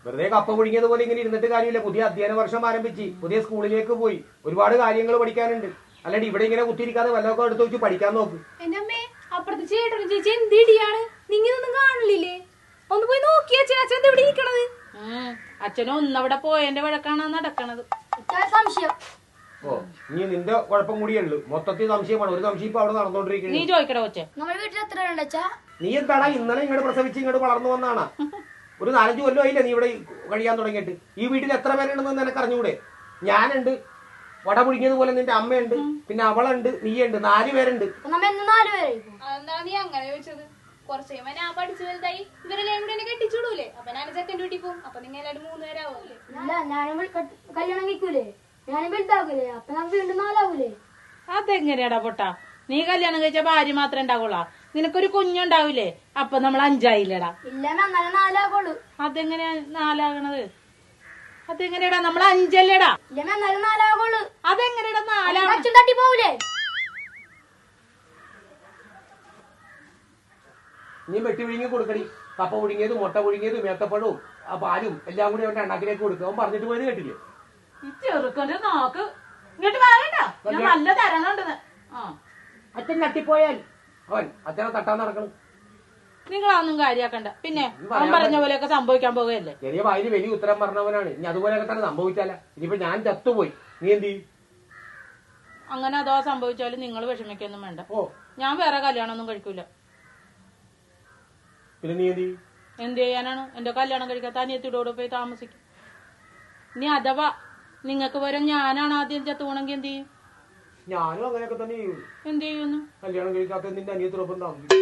വെറുതെ കപ്പ പുഴുങ്ങിയതുപോലെ ഇങ്ങനെ ഇരുന്നിട്ട് കാര്യമില്ല. പുതിയ അധ്യയന വർഷം ആരംഭിച്ച് പുതിയ സ്കൂളിലേക്ക് പോയി ഒരുപാട് കാര്യങ്ങൾ പഠിക്കാനുണ്ട്. അല്ലാണ്ട് ഇവിടെ ഇങ്ങനെ കുത്തിയിരിക്കാതെ വല്ലതൊക്കെ എടുത്ത് വെച്ച് പഠിക്കാൻ നോക്ക്. എന്റെ അമ്മേ, അപ്പുറത്തെ ചേട്ടനും ചേച്ചി എന്ത് ഇടിയാണ്, നിങ്ങൊന്നും കാണില്ലേ? ഒന്ന് പോയി നോക്കിയാ ചേച്ചൻ എവിടെ ഇരിക്കണത്? അച്ഛനും ഒന്നവിടെ പോയതിന്റെ വഴക്കാണ് നടക്കണത്. സംശയം. ഓ, നീ നിന്റെ കുഴപ്പം കൂടിയുള്ളു. മൊത്തത്തിൽ സംശയമാണ്. ഒരു സംശയം ഇപ്പൊ അവിടെ നടന്നോണ്ടിരിക്കുന്നത്. നീ ചോദിക്കട കൊച്ചെ, നമ്മുടെ വീട്ടിൽ എത്ര? നീ എന്താടാ ഇന്നലെ ഇങ്ങോട്ട് പ്രസവിച്ച് ഇങ്ങോട്ട് വളർന്നു വന്നാണ്? ഒരു 4-5 കൊല്ലം ആയില്ലേ നീ ഇവിടെ കഴിയാൻ തുടങ്ങിയിട്ട്? ഈ വീട്ടിൽ എത്ര പേരുണ്ടെന്ന് നിനക്ക് അറിഞ്ഞൂടെ? ഞാനുണ്ട്, വട പുഴുങ്ങിയതുപോലെ നിന്റെ അമ്മയുണ്ട്, പിന്നെ അവളുണ്ട്, നീയുണ്ട്, 4 പേരുണ്ട്. അതെന്താ നീ അങ്ങനെ ചോദിച്ചത്? കുറച്ച് കഴിയുമ്പോ ഞാൻ പഠിച്ചു വലുതായി ഇവരെല്ലാം കൂടെ എന്നെ കെട്ടിച്ചൂടൂലേ? അപ്പൊ ഞാൻ സെക്കൻഡ് ഡ്യൂട്ടി പോകും. അപ്പൊ നിങ്ങൾ എല്ലാവരും 3 പേരാവൂല്ലേ? ഞാനും കല്യാണം കഴിക്കൂലേ? ഞാനും വലുതാകൂലേ? അപ്പൊ ഞാൻ വീണ്ടും 4 ആവൂലേ? അതെങ്ങനെയാടാ പൊട്ടാ? നീ കല്യാണം കഴിച്ച ഭാര്യ മാത്രമേ ഉണ്ടാവുള്ളൂ. നിനക്കൊരു കുഞ്ഞുണ്ടാവൂലേ? അപ്പൊ നമ്മൾ 5 ആയില്ലടാ. ഇല്ല, എന്നാലും 4 ആകുള്ളൂ. അതെങ്ങനെയാ 4 ആകണത്? അതെങ്ങനെയാടാ? നമ്മൾ 5 അല്ലേടാ? ഇല്ല, എന്നാലും 4 ആകുള്ളൂ. അതെങ്ങനെയാടാ 4 അച്ഛൻ തട്ടി പോവൂലേ? നീ വെട്ടി വിഴുങ്ങി കൊടുക്കടി. കപ്പ പുഴുങ്ങിയതും മുട്ട പുഴുങ്ങിയതും മേത്തപ്പഴവും ആ പാലും എല്ലാം കൂടി അവന്റെ എണ്ണാക്കിലേക്ക് കൊടുക്കുക. അവൻ പറഞ്ഞിട്ട് പോയത് കേട്ടില്ലേ? ഈ ചെറുക്കന്റെ നോക്ക് ഇങ്ങോട്ട് പറയണ്ട, ഞാൻ നല്ല തരണുണ്ടെന്ന്. അച്ഛൻ തട്ടിപ്പോയാൽ അവൻ അച്ഛനെ തട്ടാൻ നടക്കണം. നിങ്ങളതൊന്നും കാര്യാക്കണ്ട. പിന്നെ അവൻ പറഞ്ഞ പോലെയൊക്കെ സംഭവിക്കാൻ പോകുകയല്ലേ? ചെറിയ വായിൽ വലിയ ഉത്തരം പറഞ്ഞവനാണ്. ഇനി അതുപോലെയൊക്കെ തന്നെ സംഭവിച്ചാല. ഇനിയിപ്പോ ഞാൻ ചത്തുപോയി, നീ എന്ത് ചെയ്യും? അങ്ങനെ അഥവാ സംഭവിച്ചാലും നിങ്ങൾ വിഷമിക്കൊന്നും വേണ്ട. ഓ, ഞാൻ വേറെ കല്യാണം ഒന്നും കഴിക്കൂല. പിന്നെ നീ എന്ത് ചെയ്യും? എന്ത് ചെയ്യാനാണ്? എന്റെ കല്യാണം കഴിക്കാത്ത അനിയത്തിയോടെ പോയി താമസിക്കും. ഇനി അഥവാ നിങ്ങൾക്ക് വരും ഞാനാണ് ആദ്യം ചത്തുപോണെങ്കിൽ എന്ത് ചെയ്യും? ഞാനും അങ്ങനെയൊക്കെ തന്നെ ചെയ്യും. എന്ത് ചെയ്യുന്നു? കല്യാണം കഴിക്കാത്ത നിന്റെ അനിയത്തിനൊപ്പം താമസിക്കും.